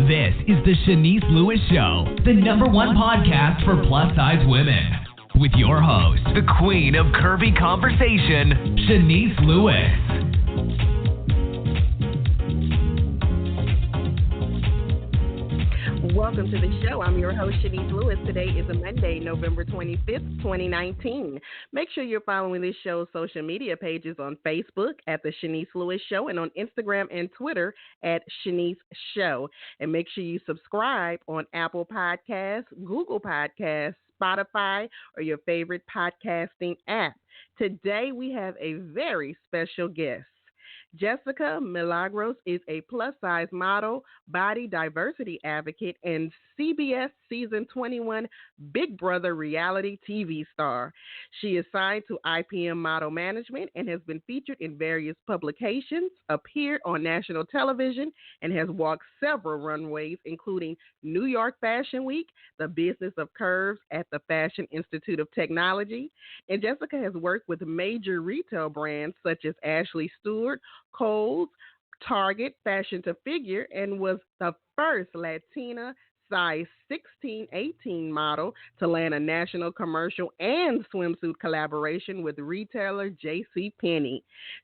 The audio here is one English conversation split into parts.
This is the Shanice Lewis Show, the #1 podcast for plus-size women. With your host, the queen of curvy conversation, Shanice Lewis. Welcome to the show. I'm your host, Shanice Lewis. Today is a Monday, November 25th, 2019. Make sure you're following this show's social media pages on Facebook at The Shanice Lewis Show and on Instagram and Twitter at Shanice Show. And make sure you subscribe on Apple Podcasts, Google Podcasts, Spotify, or your favorite podcasting app. Today, we have a very special guest. Jessica Milagros is a plus-size model, body diversity advocate, and CBS Season 21 Big Brother reality TV star. She is signed to IPM Model Management and has been featured in various publications, appeared on national television, and has walked several runways, including New York Fashion Week, the Business of Curves at the Fashion Institute of Technology. And Jessica has worked with major retail brands such as Ashley Stewart, Kohls, Target, Fashion to Figure, and was the first Latina size 16-18 model to land a national commercial and swimsuit collaboration with retailer JCPENNEY.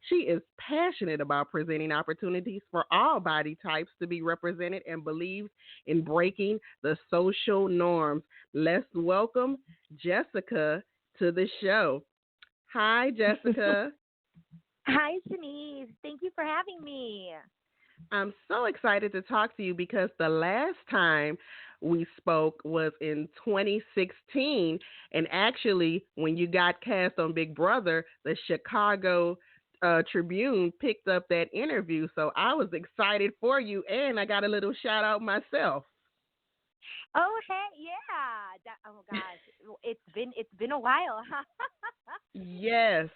She is passionate about presenting opportunities for all body types to be represented and believes in breaking the social norms. Let's welcome Jessica to the show. Hi, Jessica. Hi, Shanice. Thank you for having me. I'm so excited to talk to you because the last time we spoke was in 2016, and actually when you got cast on Big Brother, the Chicago Tribune picked up that interview, so I was excited for you, and I got a little shout out myself. Oh, hey, yeah. Oh gosh, it's been a while. Yes.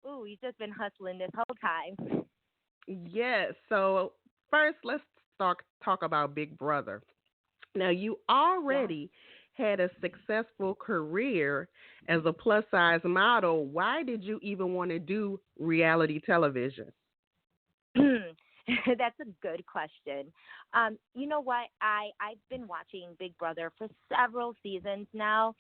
Ooh, you've just been hustling this whole time. Yes. So first, let's talk about Big Brother. Now, you already had a successful career as a plus-size model. Why did you even want to do reality television? That's a good question. You know what? I've been watching Big Brother for several seasons now,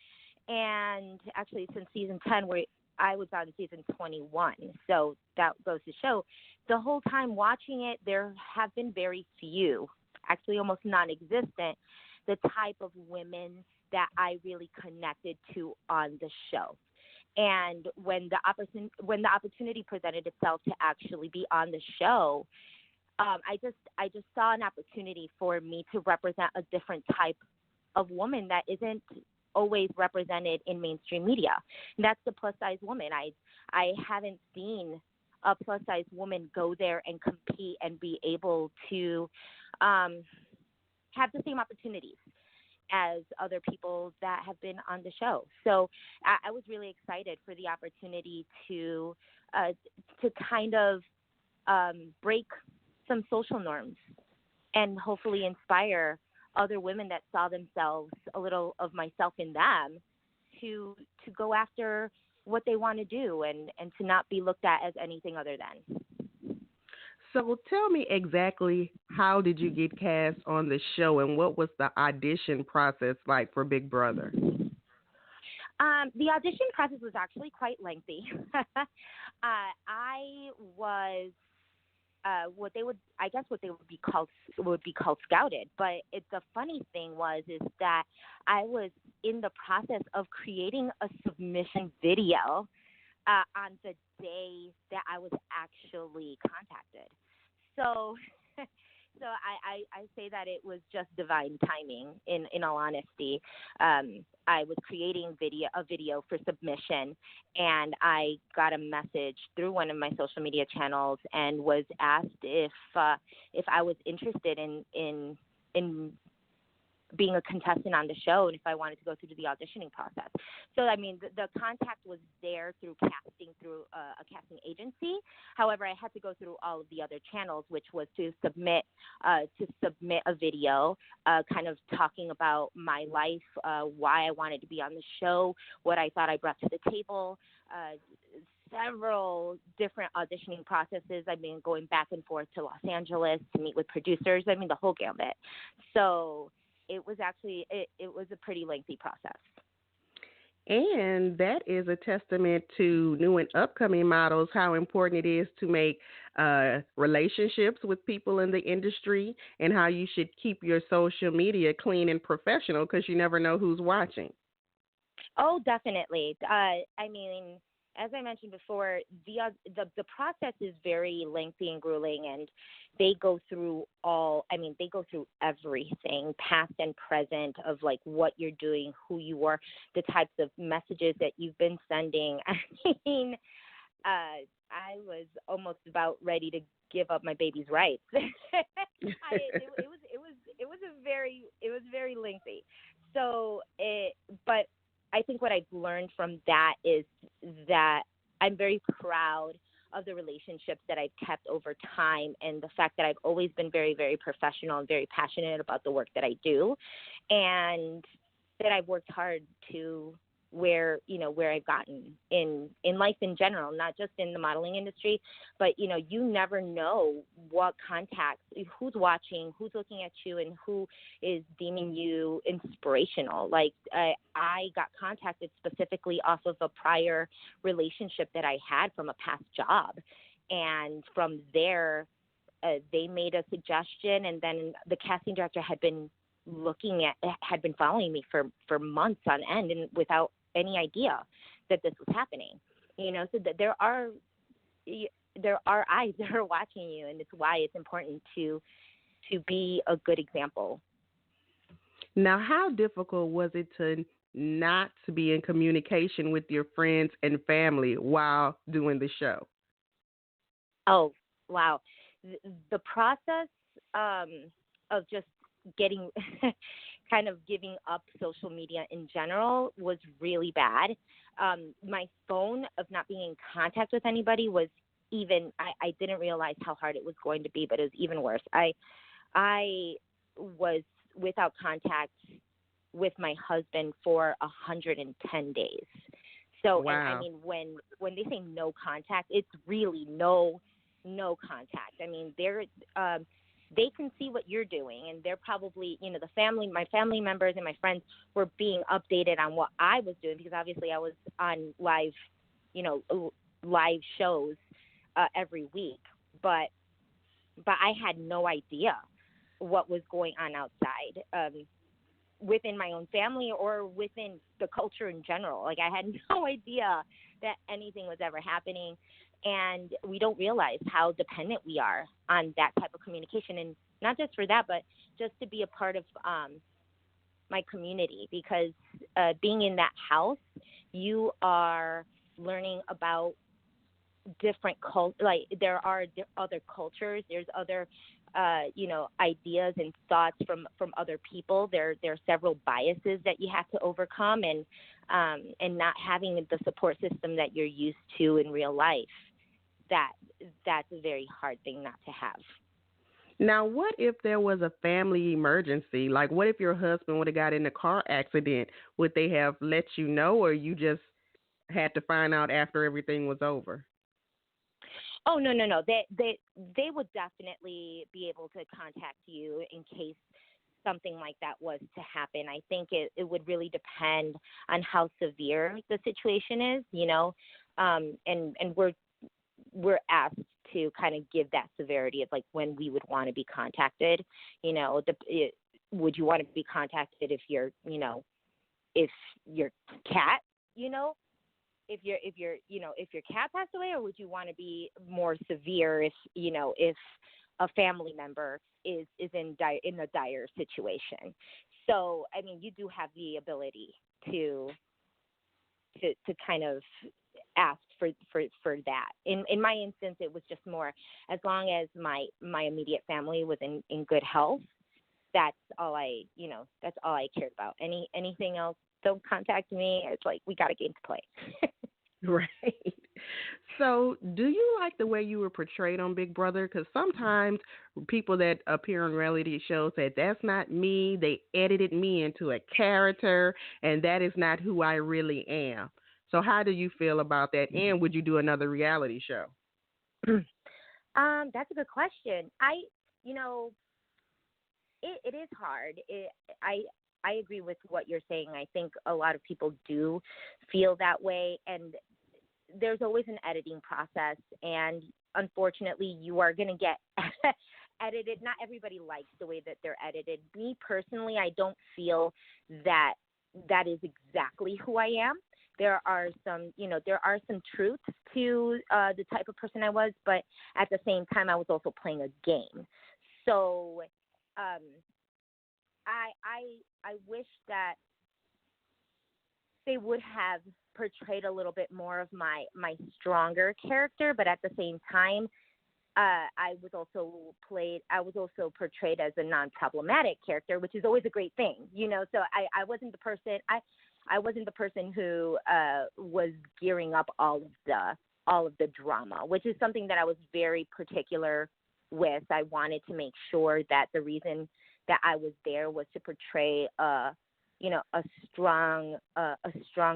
and actually since season 10, where I was on season 21, so that goes to show the whole time watching it, there have been very few, actually almost non-existent, the type of women that I really connected to on the show. And when the opportunity presented itself to actually be on the show, I just saw an opportunity for me to represent a different type of woman that isn't always represented in mainstream media. And that's the plus-size woman. I haven't seen a plus-size woman go there and compete and be able to have the same opportunities as other people that have been on the show. So I was really excited for the opportunity to kind of break some social norms and hopefully inspire other women that saw themselves, a little of myself in them, to go after what they want to do and to not be looked at as anything other than. So tell me exactly, how did you get cast on the show and what was the audition process like for Big Brother? The audition process was actually quite lengthy. I was what they would be called scouted. But the funny thing is that I was in the process of creating a submission video on the day that I was actually contacted. So I say that it was just divine timing. In all honesty, I was creating a video for submission, and I got a message through one of my social media channels and was asked if I was interested in being a contestant on the show and if I wanted to go through the auditioning process. So, I mean, the contact was there through casting, through a casting agency. However, I had to go through all of the other channels, which was to submit a video kind of talking about my life, why I wanted to be on the show, what I thought I brought to the table, several different auditioning processes. I've been going back and forth to Los Angeles to meet with producers. I mean, the whole gambit. So it was actually, it was a pretty lengthy process. And that is a testament to new and upcoming models, how important it is to make relationships with people in the industry and how you should keep your social media clean and professional because you never know who's watching. Oh, definitely. I mean, as I mentioned before, the process is very lengthy and grueling, and they go through they go through everything, past and present, of like what you're doing, who you are, the types of messages that you've been sending. I mean, I was almost about ready to give up my baby's rights. It was very lengthy. So, but I think what I've learned from that is that I'm very proud of the relationships that I've kept over time, and the fact that I've always been very, very professional and very passionate about the work that I do, and that I've worked hard to where I've gotten in life in general, not just in the modeling industry, but, you never know what contacts, who's watching, who's looking at you, and who is deeming you inspirational. Like, I got contacted specifically off of a prior relationship that I had from a past job. And from there, they made a suggestion, and then the casting director had been following me for months on end, and without any idea that this was happening, so that there are eyes that are watching you, and it's why it's important to be a good example. Now, how difficult was it to not to be in communication with your friends and family while doing the show? Oh, wow. The process of just getting kind of giving up social media in general was really bad. My phone, of not being in contact with anybody, was even, I didn't realize how hard it was going to be, but it was even worse. I was without contact with my husband for 110 days. So, wow. And I mean, when they say no contact, it's really no contact. I mean, they can see what you're doing, and they're probably, my family members and my friends were being updated on what I was doing, because obviously I was on live shows every week, but I had no idea what was going on outside, within my own family or within the culture in general. Like, I had no idea that anything was ever happening. And we don't realize how dependent we are on that type of communication. And not just for that, but just to be a part of my community, because being in that house, you are learning about different cultures. Like, there are other cultures. There's other, ideas and thoughts from other people. There are several biases that you have to overcome, and not having the support system that you're used to in real life. That's a very hard thing not to have. Now, what if there was a family emergency? Like, what if your husband would have got in a car accident? Would they have let you know, or you just had to find out after everything was over? Oh, no. They would definitely be able to contact you in case something like that was to happen. I think it would really depend on how severe the situation is, and we're asked to kind of give that severity of, like, when we would want to be contacted. Would you want to be contacted if your cat, if your cat passed away, or would you want to be more severe if a family member is in a dire situation? So, I mean, you do have the ability to kind of ask for that. In my instance, it was just more, as long as my immediate family was in good health, that's all I cared about. Anything else, don't contact me. It's like, we got a game to play. Right. So, do you like the way you were portrayed on Big Brother? Because sometimes people that appear on reality shows say, that's not me. They edited me into a character, and that is not who I really am. So how do you feel about that? And would you do another reality show? That's a good question. You know, it is hard. I agree with what you're saying. I think a lot of people do feel that way, and there's always an editing process, and unfortunately you are going to get edited. Not everybody likes the way that they're edited. Me personally, I don't feel that is exactly who I am. There are some truths to the type of person I was, but at the same time, I was also playing a game. So I wish that they would have portrayed a little bit more of my stronger character, but at the same time, I was also portrayed as a non-problematic character, which is always a great thing, you know. So I wasn't the person who was gearing up all of the drama, which is something that I was very particular with. I wanted to make sure that the reason that I was there was to portray a strong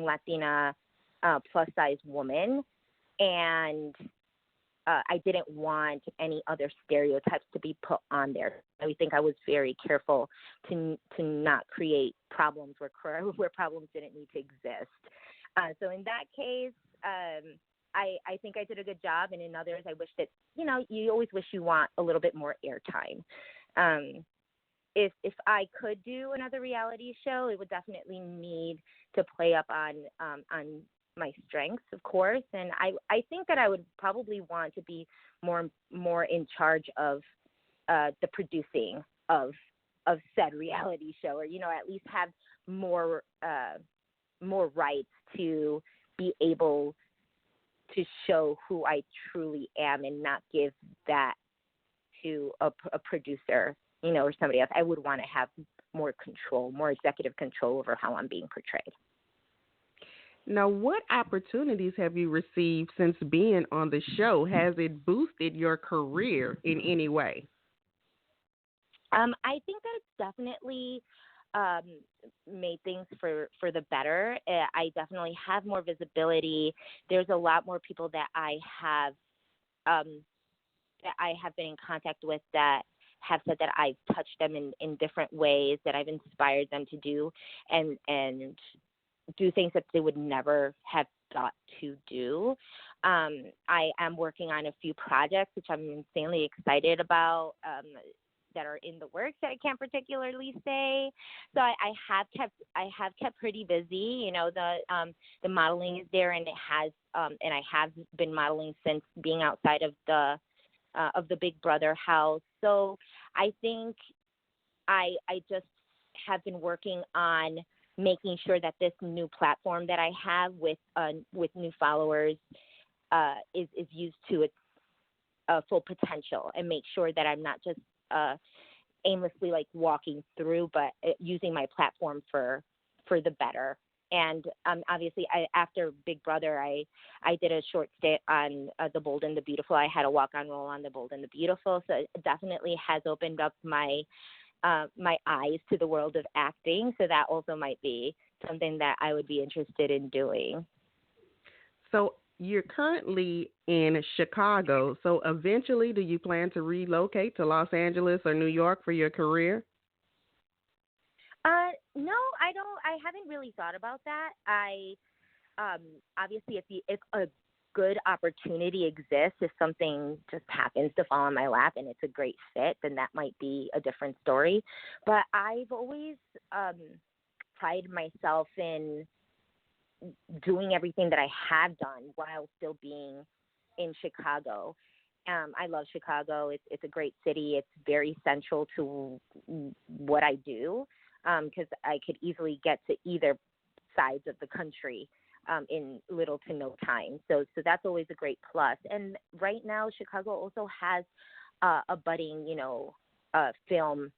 Latina plus size woman, and I didn't want any other stereotypes to be put on there. I think I was very careful to not create problems where problems didn't need to exist. So in that case, I think I did a good job, and in others, I wish that, you know, you always wish you want a little bit more airtime. If I could do another reality show, it would definitely need to play up on my strengths, of course, and I think that I would probably want to be more in charge of the producing of said reality show, or, you know, at least have more rights to be able to show who I truly am and not give that to a producer, you know, or somebody else. I would want to have more control, more executive control over how I'm being portrayed. Now, what opportunities have you received since being on the show? Has it boosted your career in any way? I think that it's definitely made things for the better. I definitely have more visibility. There's a lot more people that I have been in contact with that have said that I've touched them in different ways, that I've inspired them to do and do things that they would never have thought to do. I am working on a few projects, which I'm insanely excited about, that are in the works that I can't particularly say. So I have kept pretty busy. You know, the modeling is there, and it has, and I have been modeling since being outside of the Big Brother house. So I think I just have been working on making sure that this new platform that I have with new followers is used to its full potential, and make sure that I'm not just aimlessly like walking through, but using my platform for the better. And obviously, after Big Brother, I did a short stint on The Bold and the Beautiful. I had a walk-on role on The Bold and the Beautiful, so it definitely has opened up my eyes to the world of acting. So that also might be something that I would be interested in doing. So you're currently in Chicago. So eventually, do you plan to relocate to Los Angeles or New York for your career? No, I don't. I haven't really thought about that. I obviously, if a good opportunity exists, if something just happens to fall in my lap and it's a great fit, then that might be a different story. But I've always prided myself in doing everything that I have done while still being in Chicago. I love Chicago. It's a great city. It's very central to what I do, because I could easily get to either sides of the country in little to no time. So that's always a great plus. And right now, Chicago also has a budding, film.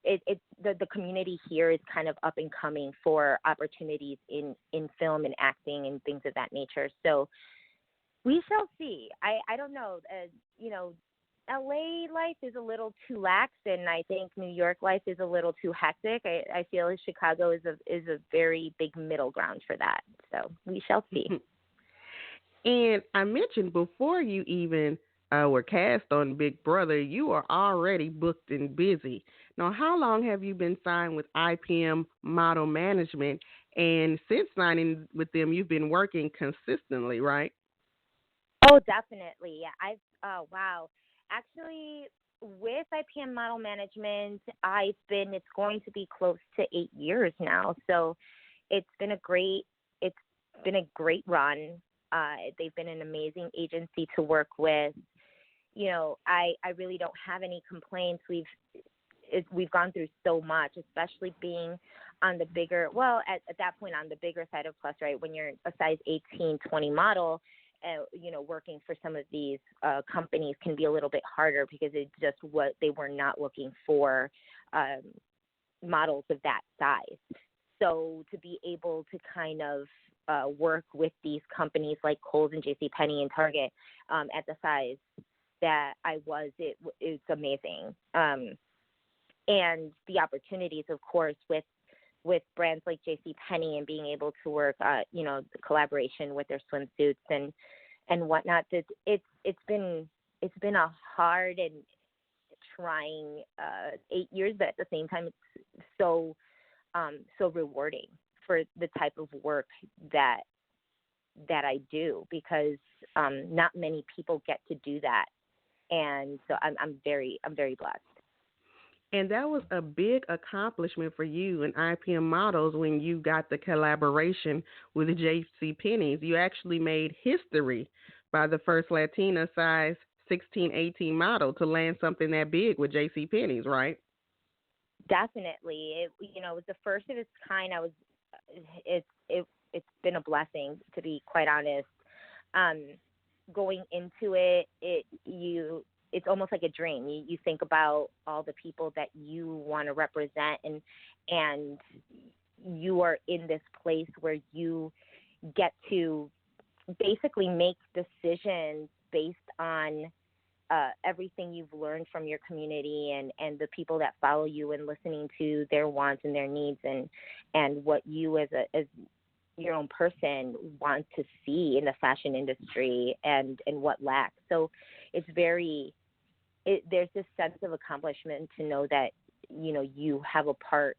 The community here is kind of up and coming for opportunities in film and acting and things of that nature. So we shall see. I don't know. LA life is a little too lax, and I think New York life is a little too hectic. I feel Chicago is a very big middle ground for that. So we shall see. And I mentioned before you even were cast on Big Brother, you are already booked and busy. Now, how long have you been signed with IPM Model Management? And since signing with them, you've been working consistently, right? Oh, definitely. Yeah, wow. Actually, with IPM Model Management, it's going to be close to 8 years now. So it's been it's been a great run. They've been an amazing agency to work with. I really don't have any complaints. We've gone through so much, especially being on the bigger, at that point on the bigger side of plus, right? When you're a size 18, 20 model, working for some of these companies can be a little bit harder because it's just what they were not looking for models of that size. So to be able to kind of work with these companies like Kohls and JCPENNEY and Target at the size that I was, it's amazing. And the opportunities, of course, with brands like JCPenney and being able to work, the collaboration with their swimsuits and whatnot. It's been a hard and trying 8 years, but at the same time, it's so rewarding for the type of work that I do, because not many people get to do that, and so I'm very blessed. And that was a big accomplishment for you and IPM Models when you got the collaboration with the JCPenney's. You actually made history by the first Latina size 16, 18 model to land something that big with JCPenney's, right? Definitely. It was the first of its kind. It's been a blessing, to be quite honest. Going into it's almost like a dream. You think about all the people that you want to represent, and you are in this place where you get to basically make decisions based on everything you've learned from your community and the people that follow you, and listening to their wants and their needs and what you as your own person want to see in the fashion industry and what lacks. So there's this sense of accomplishment to know that, you have a part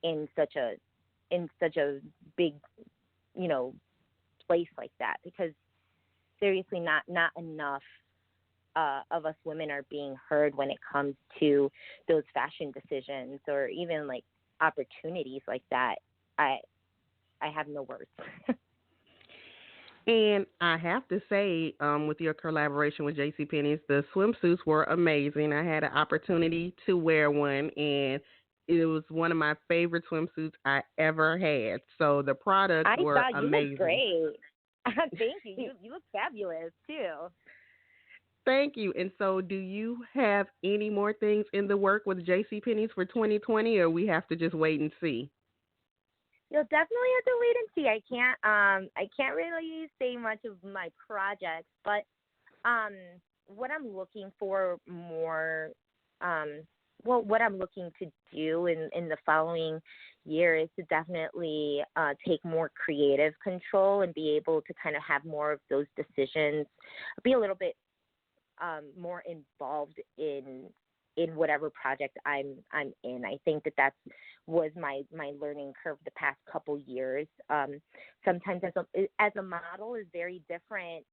in such a big, place like that, because seriously, not enough of us women are being heard when it comes to those fashion decisions or even like opportunities like that. I have no words. And I have to say, with your collaboration with JCPenney's, the swimsuits were amazing. I had an opportunity to wear one, and it was one of my favorite swimsuits I ever had. So the products were amazing. I thought you looked great. Thank you. You look fabulous, too. Thank you. And so do you have any more things in the work with JCPenney's for 2020, or we have to just wait and see? You'll definitely have to wait and see. I can't really say much of my projects, but what I'm looking for more, what I'm looking to do in the following year is to definitely take more creative control and be able to kind of have more of those decisions, be a little bit more involved in whatever project I'm in. I think that was my learning curve the past couple years. Sometimes as a model is very different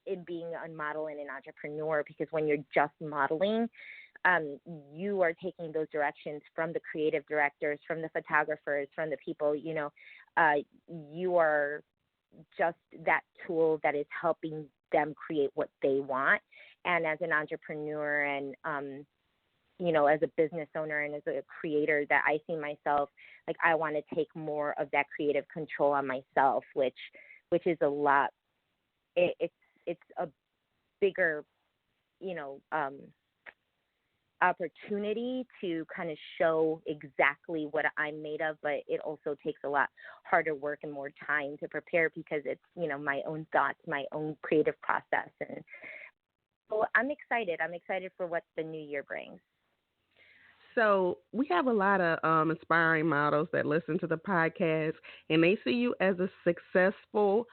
in being a model and an entrepreneur, because when you're just modeling, you are taking those directions from the creative directors, from the photographers, from the people, you are just that tool that is helping them create what they want. And as an entrepreneur and, as a business owner and as a creator, that I see myself, like, I want to take more of that creative control on myself, which is a lot. It's a bigger, opportunity to kind of show exactly what I'm made of, but it also takes a lot harder work and more time to prepare, because it's, my own thoughts, my own creative process. And so I'm excited. I'm excited for what the new year brings. So we have a lot of inspiring models that listen to the podcast, and they see you as a successful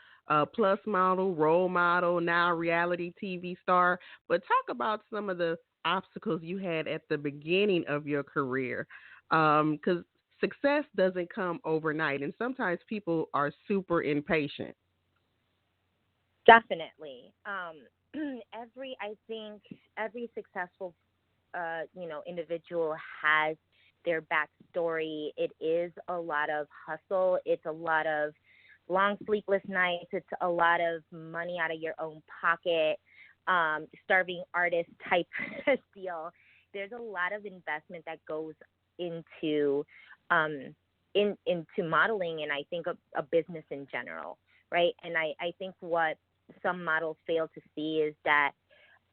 plus model, role model, now reality TV star. But talk about some of the obstacles you had at the beginning of your career, because success doesn't come overnight, and sometimes people are super impatient. Definitely. I think every successful, individual has their backstory. It is a lot of hustle. It's a lot of long sleepless nights. It's a lot of money out of your own pocket, starving artist type deal. There's a lot of investment that goes into um, into modeling, and I think a business in general, right? And I think what some models fail to see is that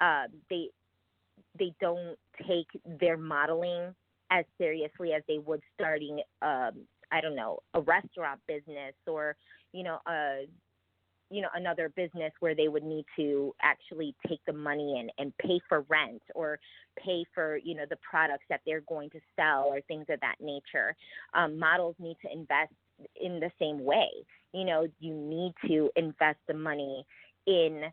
uh, they they don't take their modeling as seriously as they would starting, I don't know, a restaurant business or, a another business where they would need to actually take the money in and pay for rent or pay for, the products that they're going to sell or things of that nature. Models need to invest in the same way. You need to invest the money in,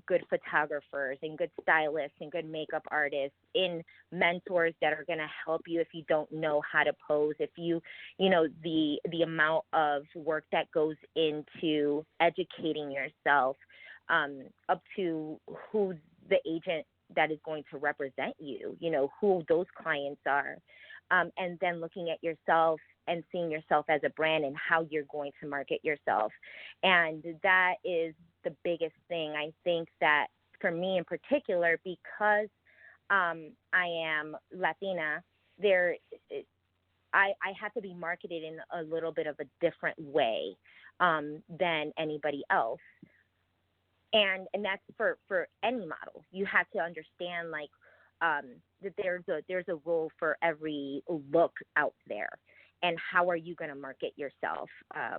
good photographers and good stylists and good makeup artists, in mentors that are going to help you if you don't know how to pose, if the amount of work that goes into educating yourself, up to who the agent that is going to represent you, who those clients are, and then looking at yourself and seeing yourself as a brand and how you're going to market yourself. And that is the biggest thing. I think that for me in particular, because I am Latina, there I have to be marketed in a little bit of a different way than anybody else. And that's for any model. You have to understand that there's a role for every look out there. And how are you going to market yourself?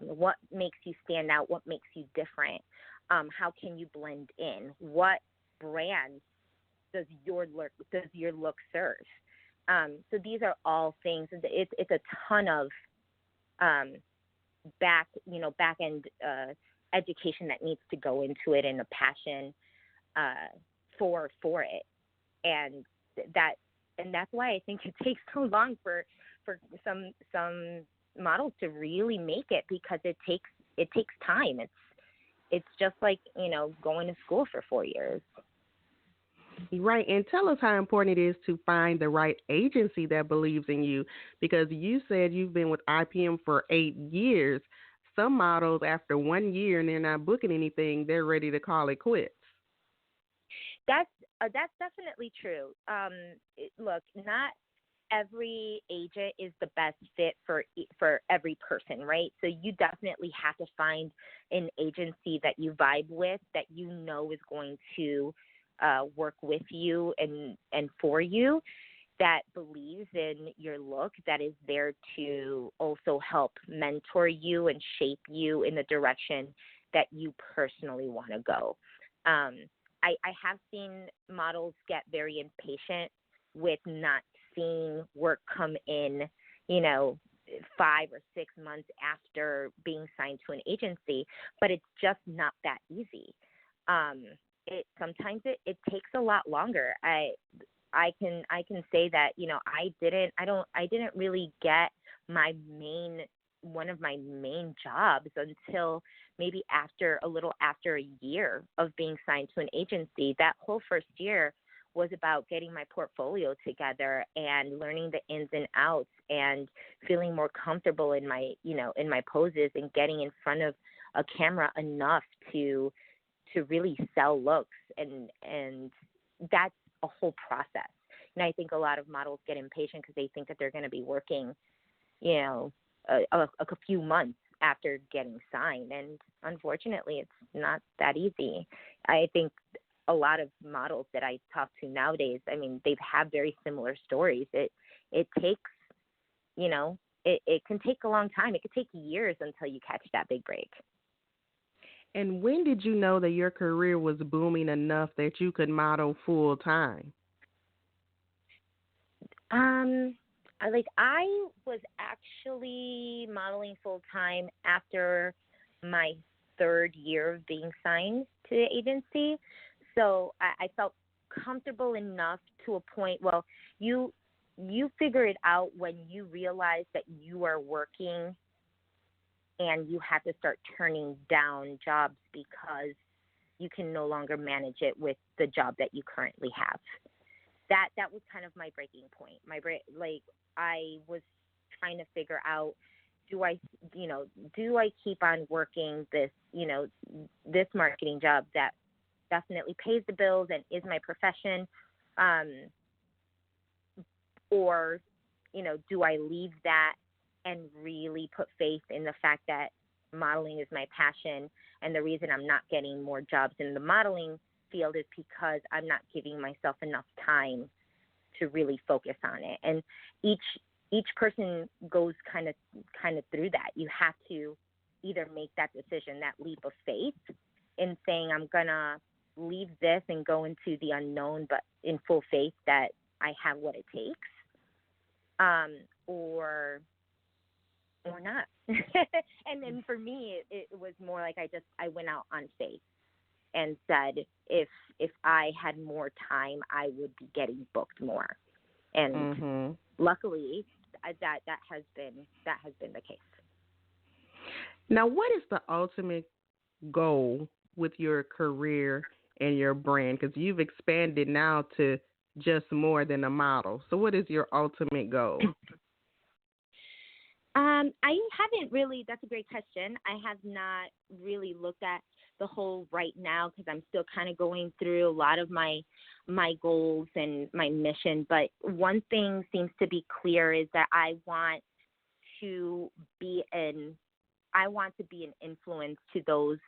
What makes you stand out? What makes you different? How can you blend in? What brand does your look serve? So these are all things. It's a ton of back end education that needs to go into it, and a passion for it, and that's why I think it takes so long for some models to really make it, because it takes time. It's just like going to school for 4 years. Right. And tell us how important it is to find the right agency that believes in you, because you said you've been with IPM for 8 years. Some models, after 1 year and they're not booking anything, they're ready to call it quits. That's definitely true. Look, not every agent is the best fit for every person, right? So you definitely have to find an agency that you vibe with, that is going to work with you and for you, that believes in your look, that is there to also help mentor you and shape you in the direction that you personally want to go. I have seen models get very impatient with not seeing work come in, 5 or 6 months after being signed to an agency, but it's just not that easy. Sometimes it takes a lot longer. I can say that, I didn't really get one of my main jobs until maybe a little after a year of being signed to an agency. That whole first year was about getting my portfolio together and learning the ins and outs and feeling more comfortable in my poses and getting in front of a camera enough to really sell looks. And that's a whole process. And I think a lot of models get impatient because they think that they're going to be working, a few months after getting signed. And unfortunately, it's not that easy. I think a lot of models that I talk to nowadays, they've had very similar stories. It takes, it can take a long time. It could take years until you catch that big break. And when did you know that your career was booming enough that you could model full time? I was actually modeling full time after my third year of being signed to the agency. So I felt comfortable enough to a point. Well, you figure it out when you realize that you are working and you have to start turning down jobs because you can no longer manage it with the job that you currently have. That was kind of my breaking point. I was trying to figure out, do I keep on working this, this marketing job that definitely pays the bills and is my profession, or, do I leave that and really put faith in the fact that modeling is my passion, and the reason I'm not getting more jobs in the modeling field is because I'm not giving myself enough time to really focus on it. And each person goes kind of through that. You have to either make that decision, that leap of faith in saying, I'm going to leave this and go into the unknown, but in full faith that I have what it takes, or not. And then for me, it was more like I went out on faith and said, if I had more time, I would be getting booked more. And luckily, that has been the case. Now, what is the ultimate goal with your career and your brand? Because you've expanded now to just more than a model. So what is your ultimate goal? I haven't really, that's a great question. I have not really looked at the whole right now because I'm still kind of going through a lot of my goals and my mission. But one thing seems to be clear is that I want to be an influence to those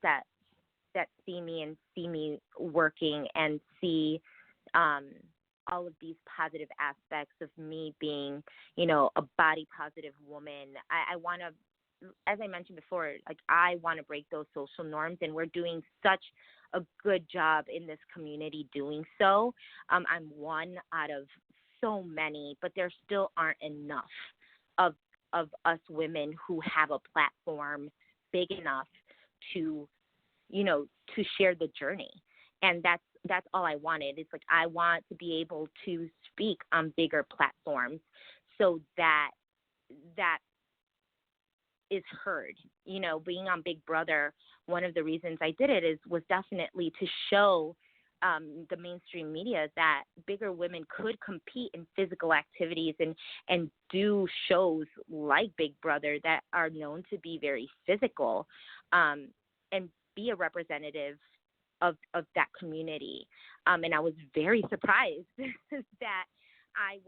that see me and see me working and see all of these positive aspects of me being, a body positive woman. I want to, as I mentioned before, I want to break those social norms, and we're doing such a good job in this community doing so. I'm one out of so many, but there still aren't enough of us women who have a platform big enough to share the journey. And that's all I wanted. It's I want to be able to speak on bigger platforms so that is heard. Being on Big Brother, one of the reasons I did it was definitely to show the mainstream media that bigger women could compete in physical activities and do shows like Big Brother that are known to be very physical, and be a representative of that community. And I was very surprised that I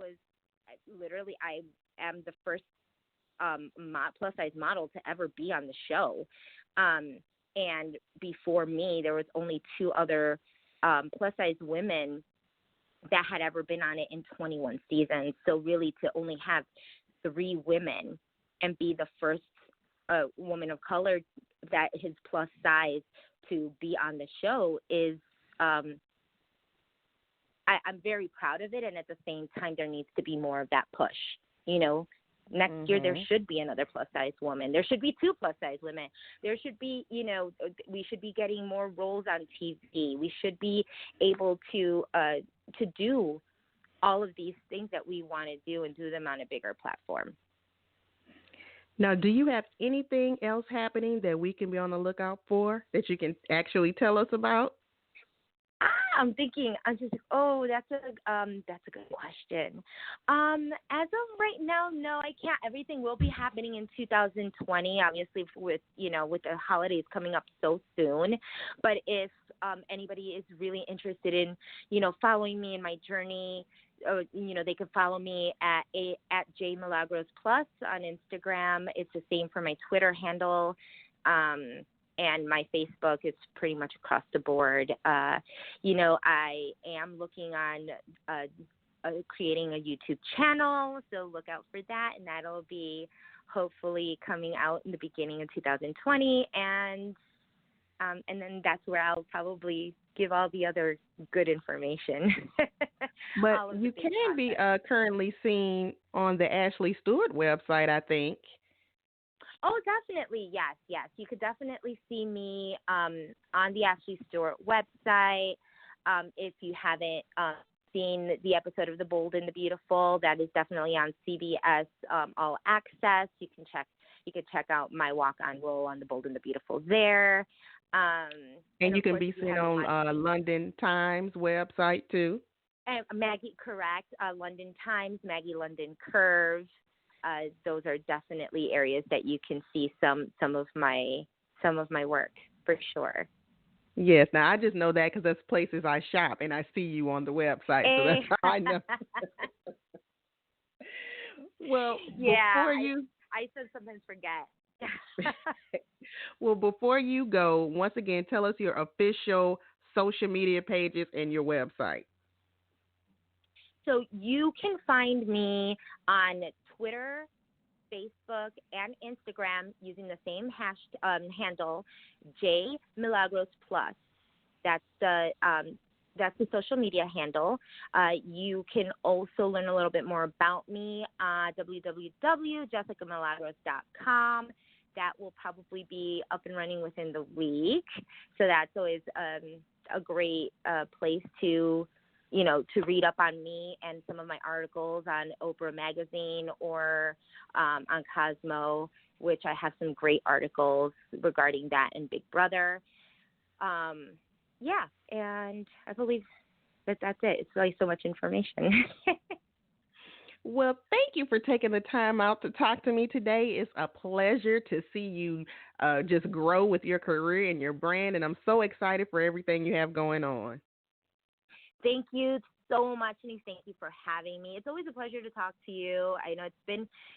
am the first plus size model to ever be on the show. And before me, there was only 2 other plus size women that had ever been on it in 21 seasons. So really to only have 3 women and be the first woman of color that is plus size to be on the show is, I'm very proud of it. And at the same time, there needs to be more of that push. Next year, there should be another plus size woman. There should be 2 plus size women. There should be, we should be getting more roles on TV. We should be able to do all of these things that we want to do and do them on a bigger platform. Now, do you have anything else happening that we can be on the lookout for that you can actually tell us about? I'm thinking, that's a good question. As of right now, no, I can't. Everything will be happening in 2020, obviously with the holidays coming up so soon. But if anybody is really interested in, following me in my journey, they can follow me at J Milagros Plus on Instagram. It's the same for my Twitter handle. And my Facebook is pretty much across the board. I am looking on creating a YouTube channel, so look out for that, and that'll be hopefully coming out in the beginning of 2020. And then that's where I'll probably give all the other good information. But you can be currently seen on the Ashley Stewart website, I think. Oh, definitely. Yes. You could definitely see me on the Ashley Stewart website. If you haven't seen the episode of The Bold and the Beautiful, that is definitely on CBS All Access. You can check out my walk-on role on The Bold and the Beautiful there. And you can be seen on London Times website too. And Maggie, correct. London Times, Maggie London Curves. Those are definitely areas that you can see some of my work for sure. Yes. Now I just know that because that's places I shop and I see you on the website, so that's how I know. Well, yeah, before you, I sometimes forget. Well, before you go, once again, tell us your official social media pages and your website. So you can find me on Twitter, Facebook, and Instagram using the same handle, Milagros Plus. That's the social media handle. You can also learn a little bit more about me at www.jessicamilagros.com. That will probably be up and running within the week. So that's always a great place to read up on me and some of my articles on Oprah Magazine or on Cosmo, which I have some great articles regarding that and Big Brother. And I believe that's it. It's really so much information. Well, thank you for taking the time out to talk to me today. It's a pleasure to see you just grow with your career and your brand, and I'm so excited for everything you have going on. Thank you so much, Denise. Thank you for having me. It's always a pleasure to talk to you. I know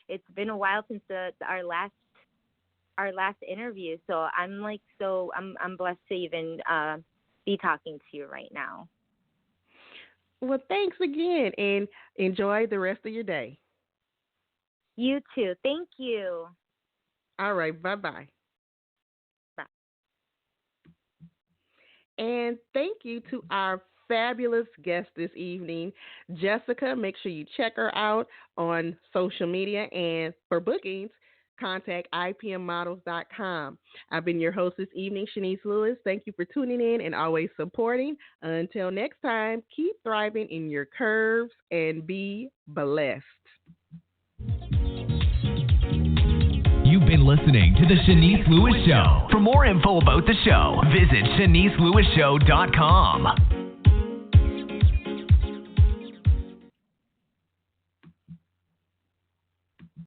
it's been a while since our last interview, so I'm blessed to even be talking to you right now. Well, thanks again, and enjoy the rest of your day. You too. Thank you. All right. Bye-bye. Bye. And thank you to our fabulous guest this evening, Jessica. Make sure you check her out on social media, and for bookings, contact IPMModels.com. I've been your host this evening, Shanice Lewis. Thank you for tuning in and always supporting. Until next time, keep thriving in your curves and be blessed. You've been listening to The Shanice Lewis Show. For more info about the show, visit ShaniceLewisShow.com.